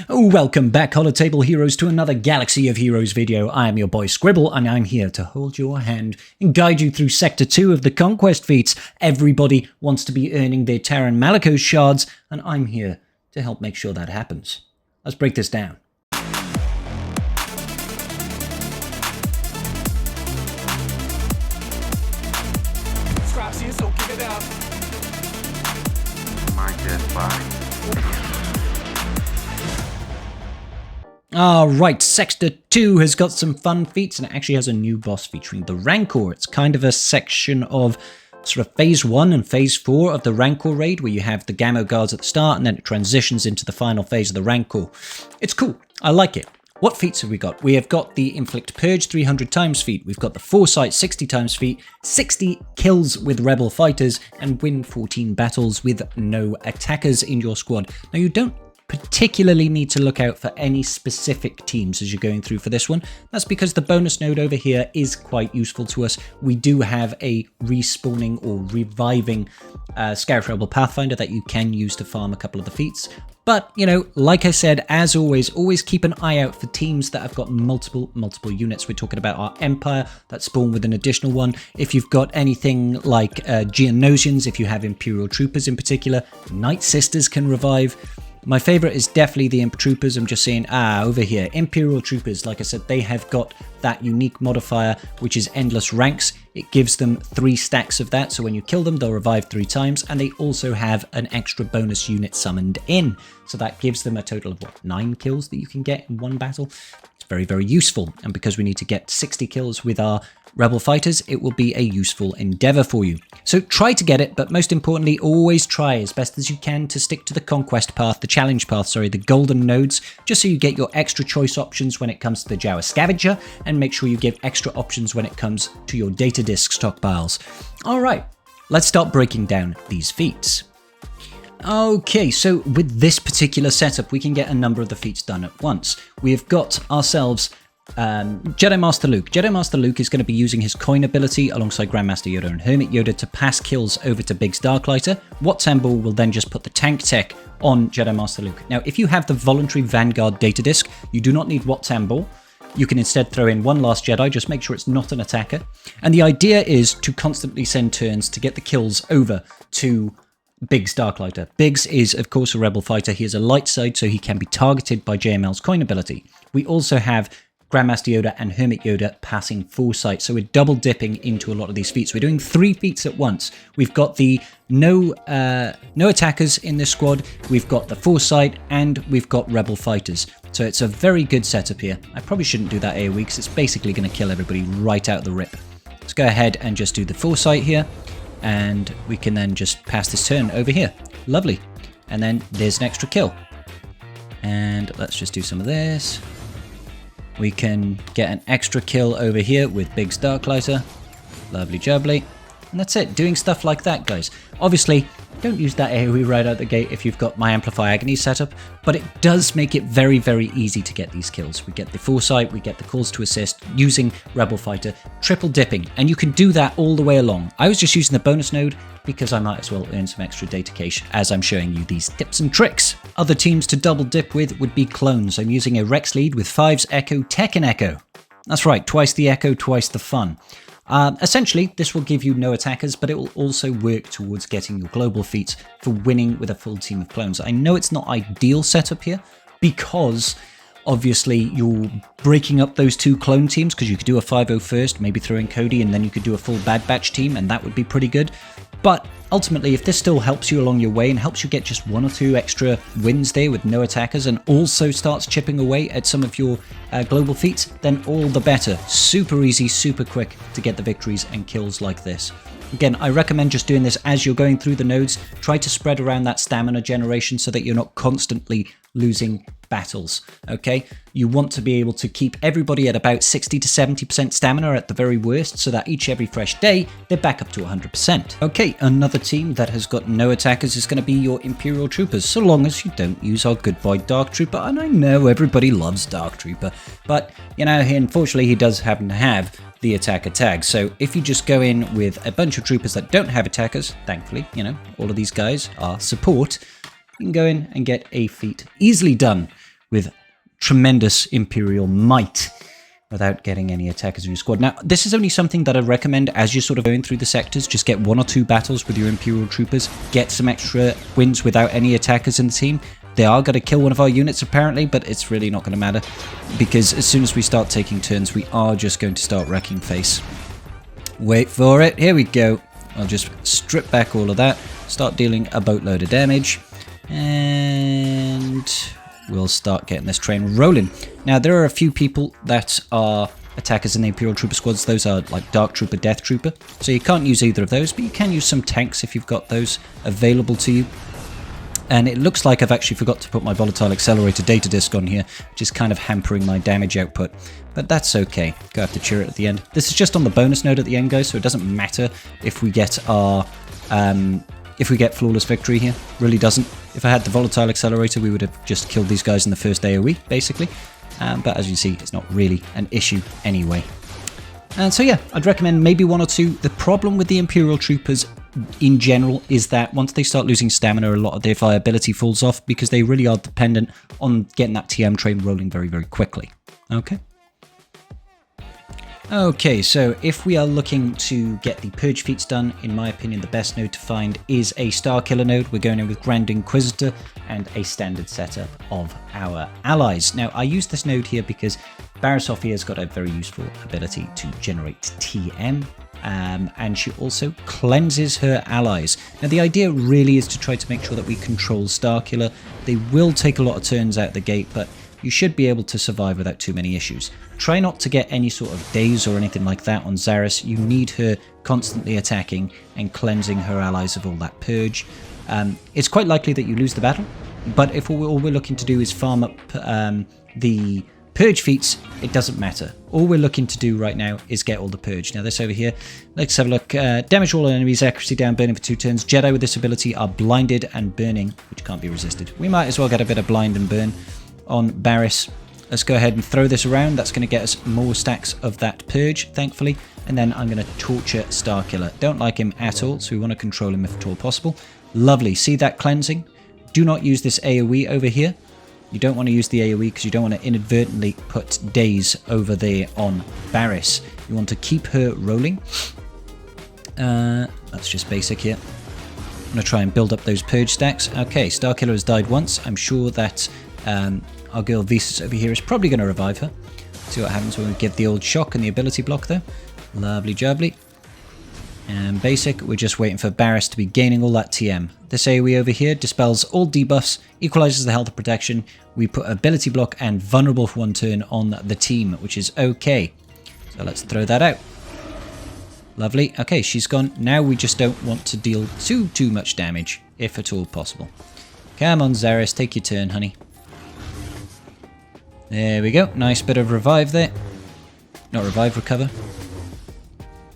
Welcome back, Holotable Heroes, to another Galaxy of Heroes video. I am your boy Scribble, and I'm here to hold your hand and guide you through Sector 2 of the Conquest Feats. Everybody wants to be earning their Terran Malicos shards, and I'm here to help make sure that happens. Let's break this down. So give it up. My dead body. Alright, Sector 2 has got some fun feats, and it actually has a new boss featuring the Rancor. It's kind of a section of sort of Phase 1 and Phase 4 of the Rancor raid, where you have the Gamma Guards at the start, and then it transitions into the final phase of the Rancor. It's cool. I like it. What feats have we got? We have got the Inflict Purge 300 times feat, we've got the Foresight 60 times feat, 60 kills with Rebel Fighters, and win 14 battles with no attackers in your squad. Now, you don't particularly need to look out for any specific teams as you're going through for this one. That's because the bonus node over here is quite useful to us. We do have a respawning or reviving Xaereth Rebel Pathfinder that you can use to farm a couple of the feats. But, you know, like I said, as always keep an eye out for teams that have got multiple units. We're talking about our Empire that spawn with an additional one. If you've got anything like Geonosians, if you have Imperial Troopers in particular, Night Sisters can revive. My favourite is definitely the Imp Troopers. I'm just saying, over here, Imperial Troopers, like I said, they have got that unique modifier, which is Endless Ranks. It gives them 3 stacks of that, so when you kill them, they'll revive 3 times, and they also have an extra bonus unit summoned in. So that gives them a total of, 9 kills that you can get in one battle. It's very, very useful, and because we need to get 60 kills with our Rebel Fighters, it will be a useful endeavour for you. So try to get it, but most importantly, always try as best as you can to stick to the conquest path, the challenge path, sorry, the golden nodes, just so you get your extra choice options when it comes to the Jawa Scavenger, and make sure you give extra options when it comes to your data disk stockpiles. Alright, let's start breaking down these feats. Okay, so with this particular setup, we can get a number of the feats done at once. We have got ourselves Jedi Master Luke. Jedi Master Luke is going to be using his coin ability alongside Grandmaster Yoda and Hermit Yoda to pass kills over to Biggs Darklighter. Watt-Tambor will then just put the tank tech on Jedi Master Luke. Now, if you have the voluntary Vanguard data disk, you do not need Watt-Tambor. You can instead throw in One Last Jedi, just make sure it's not an attacker. And the idea is to constantly send turns to get the kills over to Biggs Darklighter. Biggs is, of course, a Rebel Fighter. He is a light side, so he can be targeted by JML's coin ability. We also have Grandmaster Yoda and Hermit Yoda passing Foresight, so we're double dipping into a lot of these feats. We're doing 3 feats at once. We've got the no attackers in this squad, we've got the Foresight, and we've got Rebel Fighters. So it's a very good setup here. I probably shouldn't do that AoE because it's basically going to kill everybody right out the rip. Let's go ahead and just do the Foresight here, and we can then just pass this turn over here. Lovely. And then there's an extra kill. And let's just do some of this. We can get an extra kill over here with Biggs Darklighter. Lovely jubbly. And that's it. Doing stuff like that, guys. Obviously, don't use that AoE right out the gate if you've got My Amplify Agony set up, but it does make it very, very easy to get these kills. We get the Foresight, we get the calls to assist using Rebel Fighter, triple dipping, and you can do that all the way along. I was just using the bonus node because I might as well earn some extra data cache as I'm showing you these tips and tricks. Other teams to double dip with would be clones. I'm using a Rex lead with 5's Echo, Tekken Echo. That's right, twice the Echo, twice the fun. Essentially, this will give you no attackers, but it will also work towards getting your global feats for winning with a full team of clones. I know it's not ideal setup here because obviously you're breaking up those 2 clone teams, because you could do a 5-0 first, maybe throw in Cody, and then you could do a full Bad Batch team, and that would be pretty good. But ultimately, if this still helps you along your way and helps you get just 1 or 2 extra wins there with no attackers, and also starts chipping away at some of your global feats, then all the better. Super easy, super quick to get the victories and kills like this. Again, I recommend just doing this as you're going through the nodes. Try to spread around that stamina generation so that you're not constantly losing battles, okay? You want to be able to keep everybody at about 60 to 70% stamina at the very worst, so that every fresh day, they're back up to 100%. Okay, another team that has got no attackers is going to be your Imperial Troopers, so long as you don't use our good boy Dark Trooper. And I know everybody loves Dark Trooper, but, you know, unfortunately he does happen to have the attacker tag. So if you just go in with a bunch of troopers that don't have attackers, thankfully, you know, all of these guys are support, you can go in and get a feat easily done with tremendous Imperial might without getting any attackers in your squad. Now, this is only something that I recommend as you're sort of going through the sectors. Just get 1 or 2 battles with your Imperial Troopers. Get some extra wins without any attackers in the team. They are going to kill one of our units apparently, but it's really not going to matter. Because as soon as we start taking turns, we are just going to start wrecking face. Wait for it. Here we go. I'll just strip back all of that. Start dealing a boatload of damage. And we'll start getting this train rolling. Now, there are a few people that are attackers in the Imperial Trooper squads. Those are like Dark Trooper, Death Trooper. So you can't use either of those, but you can use some tanks if you've got those available to you. And it looks like I've actually forgot to put my Volatile Accelerator data disk on here, which is kind of hampering my damage output. But that's okay. Go have to cheer it at the end. This is just on the bonus node at the end, guys, so it doesn't matter if we get our... if we get flawless victory here. Really doesn't. If I had the Volatile Accelerator, we would have just killed these guys in the first AoE, basically. But as you see, it's not really an issue anyway. And so yeah, I'd recommend maybe 1 or 2. The problem with the Imperial Troopers in general is that once they start losing stamina, a lot of their viability falls off because they really are dependent on getting that TM train rolling very, very quickly. Okay, so if we are looking to get the Purge feats done, in my opinion, the best node to find is a Starkiller node. We're going in with Grand Inquisitor and a standard setup of our allies. Now, I use this node here because Barriss has got a very useful ability to generate TM. And she also cleanses her allies. Now, the idea really is to try to make sure that we control Starkiller. They will take a lot of turns out the gate, but you should be able to survive without too many issues. Try not to get any sort of daze or anything like that on Xaereth. You need her constantly attacking and cleansing her allies of all that purge. It's quite likely that you lose the battle, but if all we're looking to do is farm up the Purge feats, it doesn't matter. All we're looking to do right now is get all the Purge. Now this over here, let's have a look. Damage all enemies, accuracy down, burning for 2 turns. Jedi with this ability are blinded and burning, which can't be resisted. We might as well get a bit of blind and burn on Barriss. Let's go ahead and throw this around. That's going to get us more stacks of that Purge, thankfully. And then I'm going to torture Starkiller. Don't like him at all, so we want to control him if at all possible. Lovely. See that cleansing? Do not use this AoE over here. You don't want to use the AoE because you don't want to inadvertently put daze over there on Barriss. You want to keep her rolling. That's just basic here. I'm going to try and build up those Purge stacks. Okay, Starkiller has died once. I'm sure that our girl Feats over here is probably going to revive her. See what happens when we give the old shock and the ability block there. Lovely jubbly. And basic, we're just waiting for Barriss to be gaining all that TM. This AoE over here dispels all debuffs, equalizes the health and protection. We put ability block and vulnerable for 1 turn on the team, which is okay. So let's throw that out. Lovely. Okay, she's gone. Now we just don't want to deal too much damage, if at all possible. Come on, Xaereth, take your turn, honey. There we go. Nice bit of revive there. Not revive, recover.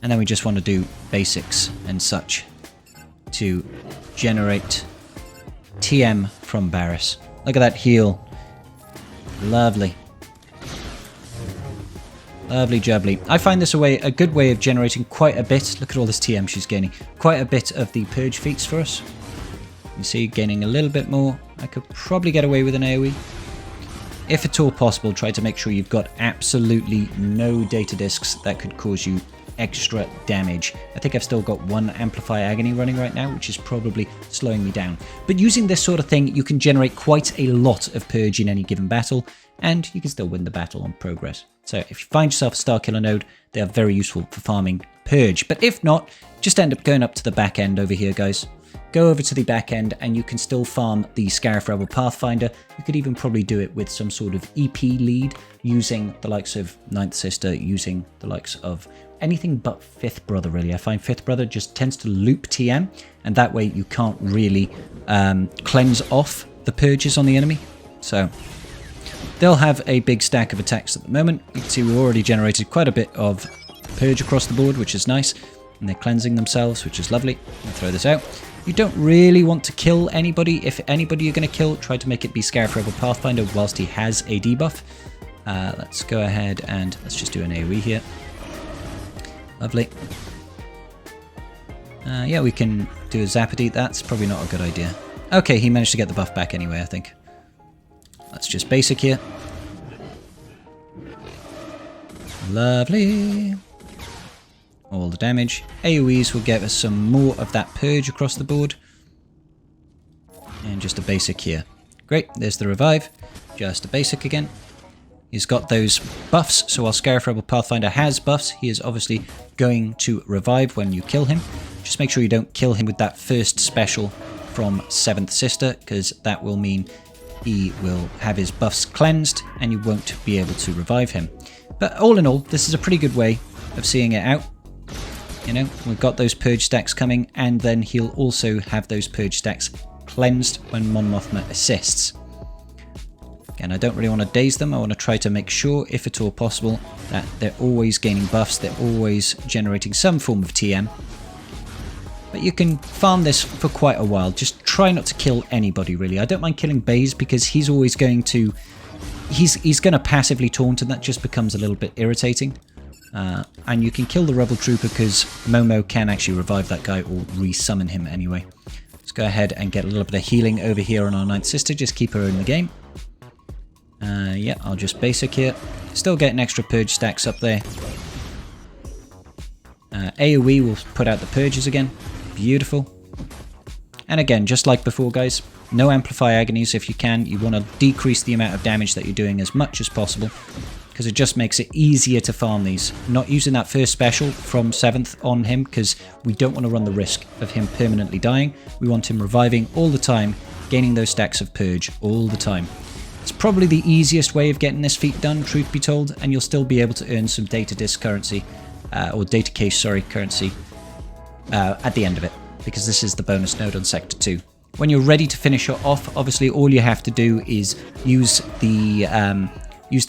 And then we just want to do basics and such to generate TM from Barriss. Look at that heal. Lovely. Lovely jubbly. I find this a good way of generating quite a bit. Look at all this TM she's gaining. Quite a bit of the Purge feats for us. You see, gaining a little bit more. I could probably get away with an AoE. If at all possible, try to make sure you've got absolutely no data disks that could cause you extra damage. I think I've still got 1 Amplify Agony running right now, which is probably slowing me down. But using this sort of thing, you can generate quite a lot of Purge in any given battle, and you can still win the battle on progress. So if you find yourself a Starkiller node, they are very useful for farming Purge. But if not, just end up going up to the back end over here, guys. Go over to the back end and you can still farm the Xaereth Rebel Pathfinder. You could even probably do it with some sort of EP lead, using the likes of 9th Sister, using the likes of anything but 5th Brother, really. I find 5th Brother just tends to loop TM, and that way you can't really cleanse off the Purges on the enemy. So they'll have a big stack of attacks at the moment. You can see we've already generated quite a bit of Purge across the board, which is nice. And they're cleansing themselves, which is lovely. I'll throw this out. You don't really want to kill anybody. If anybody you're going to kill, try to make it be Xaereth Rebel Pathfinder whilst he has a debuff. Let's go ahead and let's just do an AoE here. Lovely. Yeah, we can do a Zapity. That's probably not a good idea. Okay, he managed to get the buff back anyway, I think. Let's just basic here. Lovely. All the damage. AoEs will give us some more of that purge across the board. And just a basic here. Great, there's the revive. Just a basic again. He's got those buffs, so while Xaereth Rebel Pathfinder has buffs, he is obviously going to revive when you kill him. Just make sure you don't kill him with that first special from 7th Sister, because that will mean he will have his buffs cleansed and you won't be able to revive him. But all in all, this is a pretty good way of seeing it out. You know, we've got those purge stacks coming, and then he'll also have those purge stacks cleansed when Mon Mothma assists. Again, I don't really want to daze them. I want to try to make sure, if at all possible, that they're always gaining buffs. They're always generating some form of TM. But you can farm this for quite a while. Just try not to kill anybody, really. I don't mind killing Baze because he's always going to... He's going to passively taunt, and that just becomes a little bit irritating. And you can kill the Rebel Trooper because Momo can actually revive that guy or re-summon him anyway. Let's go ahead and get a little bit of healing over here on our 9th Sister. Just keep her in the game. Yeah, I'll just basic here. Still getting extra purge stacks up there. AoE will put out the purges again. Beautiful. And again, just like before, guys, no Amplify Agonies if you can. You want to decrease the amount of damage that you're doing as much as possible, because it just makes it easier to farm these. Not using that first special from 7th on him, because we don't want to run the risk of him permanently dying. We want him reviving all the time, gaining those stacks of purge all the time. It's probably the easiest way of getting this feat done, truth be told, and you'll still be able to earn some data disk currency, or data case, sorry, currency, at the end of it, because this is the bonus node on Sector 2. When you're ready to finish it off, obviously all you have to do is use the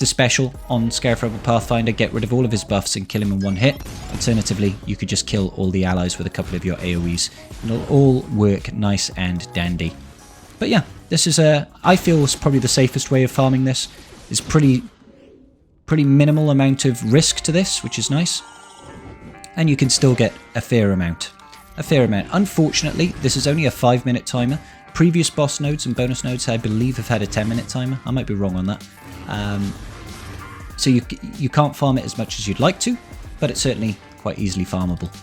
special on Xaereth Rebel Pathfinder, get rid of all of his buffs and kill him in one hit. Alternatively, you could just kill all the allies with a couple of your AoEs, and it'll all work nice and dandy. But yeah, this is I feel is probably the safest way of farming this. There's pretty minimal amount of risk to this, which is nice. And you can still get a fair amount. Unfortunately, this is only a 5-minute timer. Previous boss nodes and bonus nodes, I believe, have had a 10-minute timer. I might be wrong on that. So you can't farm it as much as you'd like to, but it's certainly quite easily farmable.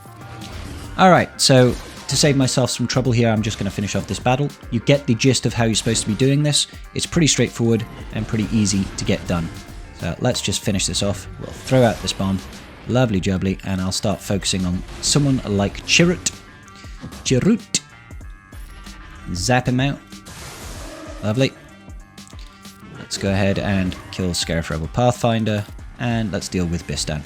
Alright, so to save myself some trouble here, I'm just going to finish off this battle. You get the gist of how you're supposed to be doing this. It's pretty straightforward and pretty easy to get done. So let's just finish this off. We'll throw out this bomb. Lovely jubbly, and I'll start focusing on someone like Xaereth. Zap him out. Lovely. Let's go ahead and kill Xaereth Rebel Pathfinder, and let's deal with Bistan.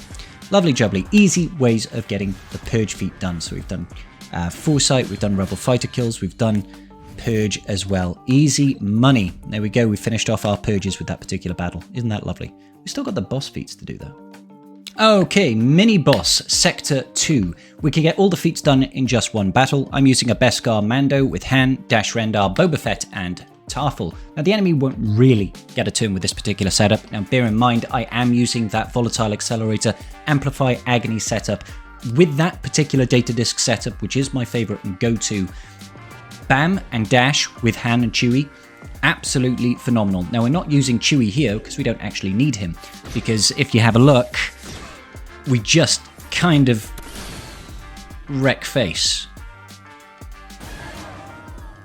Lovely jubbly. Easy ways of getting the Purge feat done. So we've done Foresight, we've done Rebel Fighter kills, we've done Purge as well. Easy money. There we go. We finished off our Purges with that particular battle. Isn't that lovely? We still got the boss feats to do though. Okay, mini boss, Sector 2. We can get all the feats done in just one battle. I'm using a Beskar Mando with Han, Dash Rendar, Boba Fett, and Tarful. Now, the enemy won't really get a turn with this particular setup. Now, bear in mind, I am using that Volatile Accelerator Amplify Agony setup. With that particular data disk setup, which is my favorite and go-to, Bam and Dash with Han and Chewie, absolutely phenomenal. Now, we're not using Chewie here because we don't actually need him, because if you have a look, we just kind of wreck face.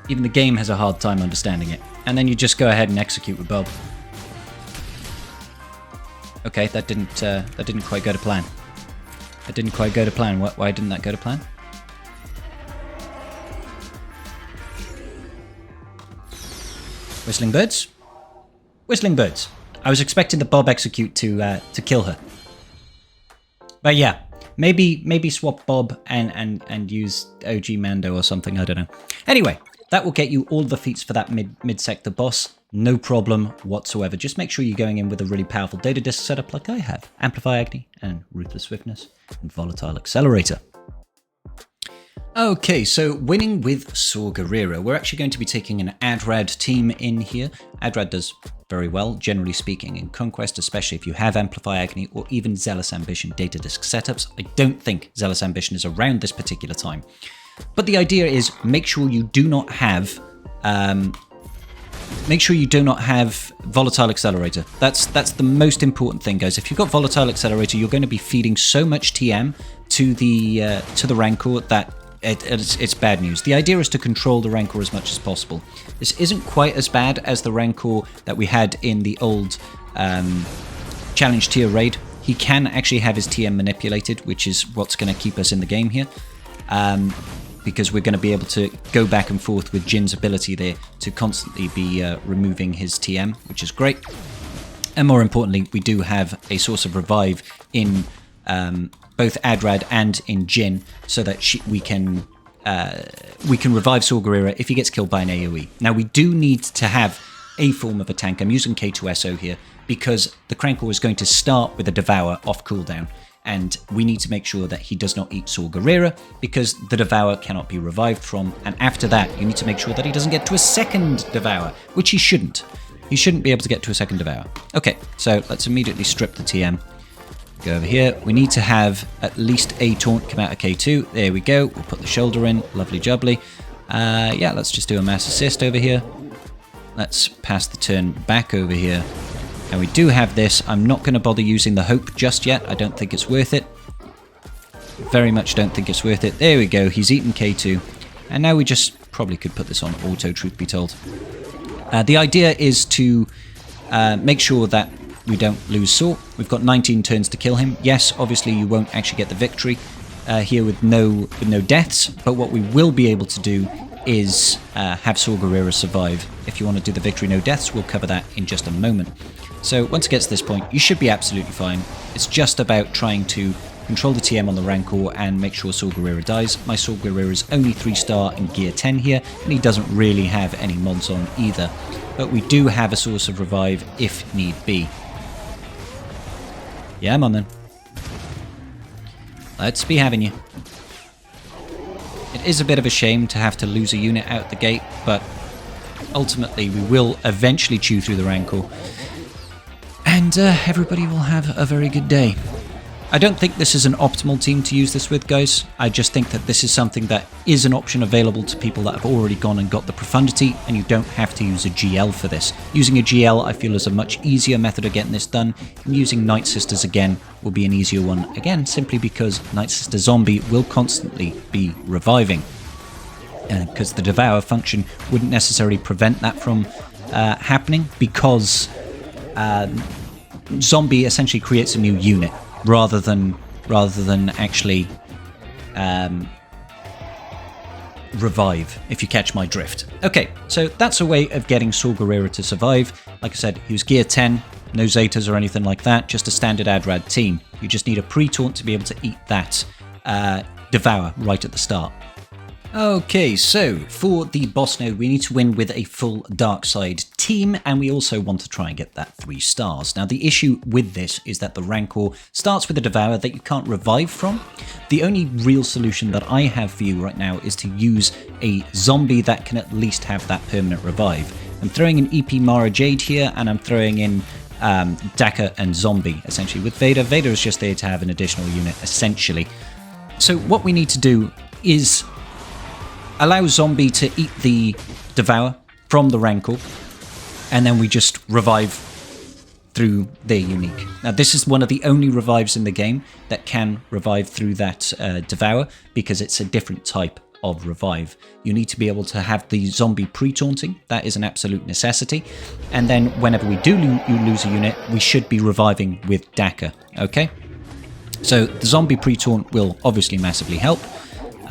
Even the game has a hard time understanding it. And then you just go ahead and execute with Bob. Okay, that didn't quite go to plan. That didn't quite go to plan. Why didn't that go to plan? Whistling birds? Whistling birds. I was expecting the Bob execute to kill her. But yeah, maybe swap Bob and use OG Mando or something, I don't know. Anyway, that will get you all the feats for that mid-sector boss. No problem whatsoever. Just make sure you're going in with a really powerful data disk setup like I have. Amplify Agony and Ruthless Swiftness and Volatile Accelerator. Okay, so winning with Saw Gerrera. We're actually going to be taking an Adrad team in here. Adrad does very well, generally speaking, in Conquest, especially if you have Amplify Agony or even Zealous Ambition data disk setups. I don't think Zealous Ambition is around this particular time. But the idea is make sure you do not have make sure you do not have Volatile Accelerator. That's the most important thing, guys. If you've got Volatile Accelerator, you're going to be feeding so much TM to the Rancor that it's bad news. The idea is to control the Rancor as much as possible. This isn't quite as bad as the Rancor that we had in the old Challenge Tier raid. He can actually have his TM manipulated, which is what's going to keep us in the game here. Because we're going to be able to go back and forth with Jin's ability there to constantly be removing his TM, which is great. And more importantly, we do have a source of revive in both Adrad and in Jin, so that we can revive Saw Gerrera if he gets killed by an AoE. Now, we do need to have a form of a tank. I'm using K2SO here because the Crankle is going to start with a Devour off cooldown. And we need to make sure that he does not eat Saw Gerrera because the Devour cannot be revived from. And after that, you need to make sure that he doesn't get to a second Devour, which he shouldn't. He shouldn't be able to get to a second Devour. Okay, so let's immediately strip the TM. Go over here. We need to have at least a taunt come out of K2. There we go. We'll put the shoulder in. Lovely jubbly. Yeah, let's just do a mass assist over here. Let's pass the turn back over here. And we do have this. I'm not going to bother using the Hope just yet. I don't think it's worth it. Very much don't think it's worth it. There we go. He's eaten K2. And now we just probably could put this on auto, truth be told. The idea is to make sure that we don't lose Saw. We've got 19 turns to kill him. Yes, obviously you won't actually get the victory here with no deaths. But what we will be able to do is have Saw Gerrera survive. If you want to do the victory no deaths, we'll cover that in just a moment. So once it gets to this point, you should be absolutely fine. It's just about trying to control the TM on the Rancor and make sure Saw Gerrera dies. My Saw Gerrera is only 3-star in gear 10 here, and he doesn't really have any mods on either. But we do have a source of revive if need be. Yeah, I'm on then. Let's be having you. It is a bit of a shame to have to lose a unit out the gate, but ultimately we will eventually chew through the Rancor. And everybody will have a very good day. I don't think this is an optimal team to use this with, guys. I just think that this is something that is an option available to people that have already gone and got the profundity, and you don't have to use a GL for this. Using a GL, I feel, is a much easier method of getting this done, and using Night Sisters again will be an easier one, again, simply because Night Sister Zombie will constantly be reviving. Because the Devour function wouldn't necessarily prevent that from happening, because Zombie essentially creates a new unit rather than actually revive, if you catch my drift. Okay, so that's a way of getting Saw Gerrera to survive. Like I said, he was gear 10, no Zetas or anything like that, just a standard Adrad team. You just need a pre-taunt to be able to eat that Devour right at the start. Okay, so for the boss node, we need to win with a full dark side team, and we also want to try and get that 3 stars. Now, the issue with this is that the Rancor starts with a Devour that you can't revive from. The only real solution that I have for you right now is to use a zombie that can at least have that permanent revive. I'm throwing in EP Mara Jade here, and I'm throwing in Daka and Zombie, essentially, with Vader. Vader is just there to have an additional unit, essentially. So what we need to do is allow Zombie to eat the Devour from the Rancor, and then we just revive through their unique. Now, this is one of the only revives in the game that can revive through that Devour, because it's a different type of revive. You need to be able to have the Zombie pre-taunting. That is an absolute necessity. And then whenever we do lose a unit, we should be reviving with Daka, okay? So the Zombie pre-taunt will obviously massively help.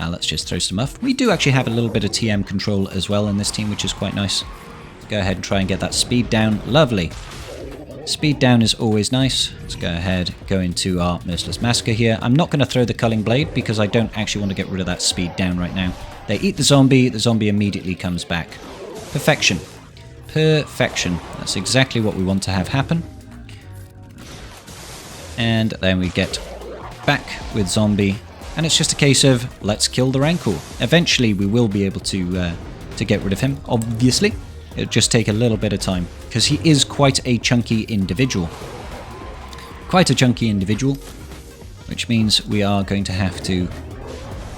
Let's just throw some off. We do actually have a little bit of TM control as well in this team, which is quite nice. Let's go ahead and try and get that speed down. Lovely. Speed down is always nice. Let's go ahead, go into our Merciless Massacre here. I'm not going to throw the Culling Blade because I don't actually want to get rid of that speed down right now. They eat the zombie immediately comes back. Perfection. Perfection. That's exactly what we want to have happen. And then we get back with zombie. And it's just a case of, let's kill the Rancor. Eventually, we will be able to get rid of him, obviously. It'll just take a little bit of time, because he is quite a chunky individual. Quite a chunky individual, which means we are going to have to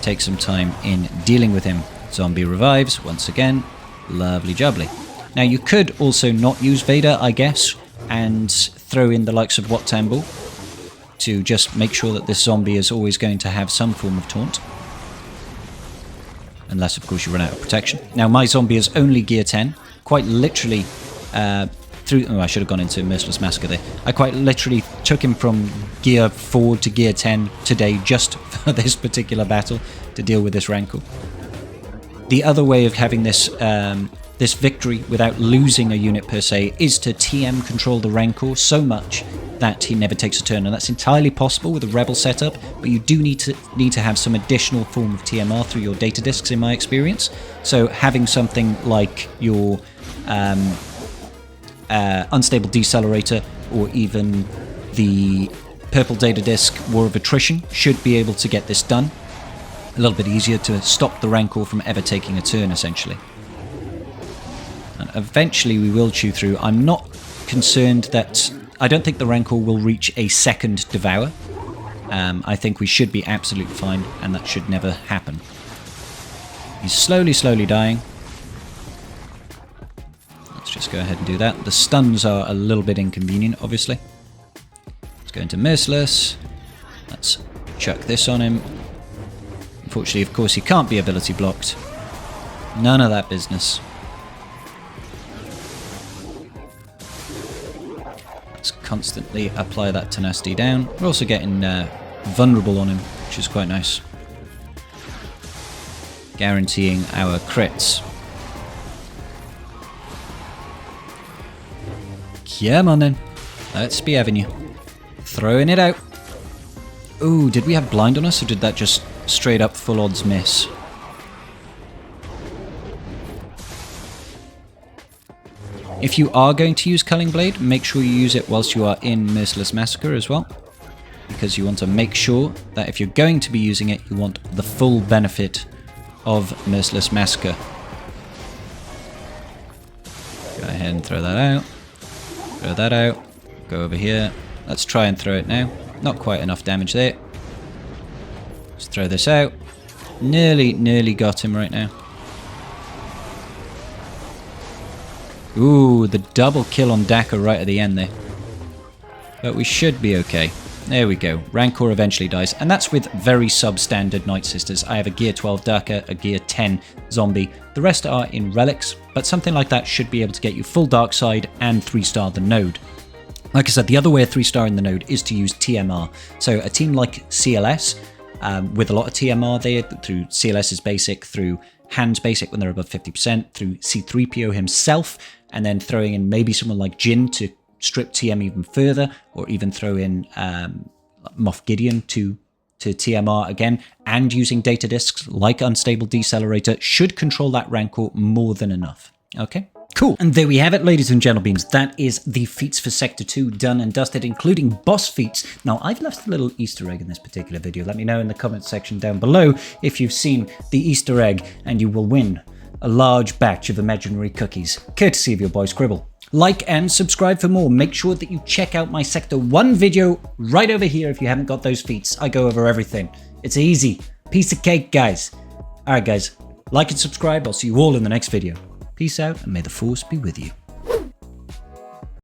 take some time in dealing with him. Zombie revives, once again. Lovely jubbly. Now, you could also not use Vader, I guess, and throw in the likes of Wat Tambor to just make sure that this zombie is always going to have some form of taunt. Unless, of course, you run out of protection. Now, my zombie is only gear 10. Quite literally, oh, I should have gone into Merciless Massacre there. I quite literally took him from gear 4 to gear 10 today just for this particular battle to deal with this Rancor. The other way of having this this victory without losing a unit per se is to TM control the Rancor so much that he never takes a turn, and that's entirely possible with a Rebel setup, but you do need to have some additional form of TMR through your data disks in my experience. So having something like your Unstable Decelerator or even the purple data disk War of Attrition should be able to get this done. A little bit easier to stop the Rancor from ever taking a turn, essentially. And eventually we will chew through. I'm not concerned that... I don't think the Rancor will reach a second Devour. I think we should be absolutely fine, and that should never happen. He's slowly dying. Let's just go ahead and do that. The stuns are a little bit inconvenient, obviously. Let's go into Merciless. Let's chuck this on him. Unfortunately, of course, he can't be ability blocked. None of that business. Let's constantly apply that tenacity down. We're also getting vulnerable on him, which is quite nice. Guaranteeing our crits. Come on then. Let's be having you. Throwing it out. Ooh, did we have blind on us, or did that just straight up full odds miss? If you are going to use Culling Blade, make sure you use it whilst you are in Merciless Massacre as well, because you want to make sure that if you're going to be using it, you want the full benefit of Merciless Massacre. Go ahead and throw that out. Throw that out. Go over here. Let's try and throw it now. Not quite enough damage there. Let's throw this out. Nearly got him right now. Ooh, the double kill on Daka right at the end there. But we should be okay. There we go. Rancor eventually dies. And that's with very substandard Night Sisters. I have a gear 12 Daka, a gear 10 zombie. The rest are in relics, but something like that should be able to get you full dark side and 3-star the node. Like I said, the other way of 3-star in the node is to use TMR. So a team like CLS, with a lot of TMR there, through CLS's basic, through Hand's basic when they're above 50%, through C-3PO himself, and then throwing in maybe someone like Jin to strip TM even further, or even throw in Moff Gideon to TMR again, and using data disks like Unstable Decelerator should control that Rancor more than enough. Okay? Cool. And there we have it, ladies and gentlemen. That is the feats for Sector 2 done and dusted, including boss feats. Now, I've left a little Easter egg in this particular video. Let me know in the comment section down below if you've seen the Easter egg, and you will win a large batch of imaginary cookies, courtesy of your boy Scribble. Like and subscribe for more. Make sure that you check out my Sector 1 video right over here if you haven't got those feats. I go over everything. It's easy. Piece of cake, guys. Alright, guys. Like and subscribe. I'll see you all in the next video. Peace out, and may the Force be with you.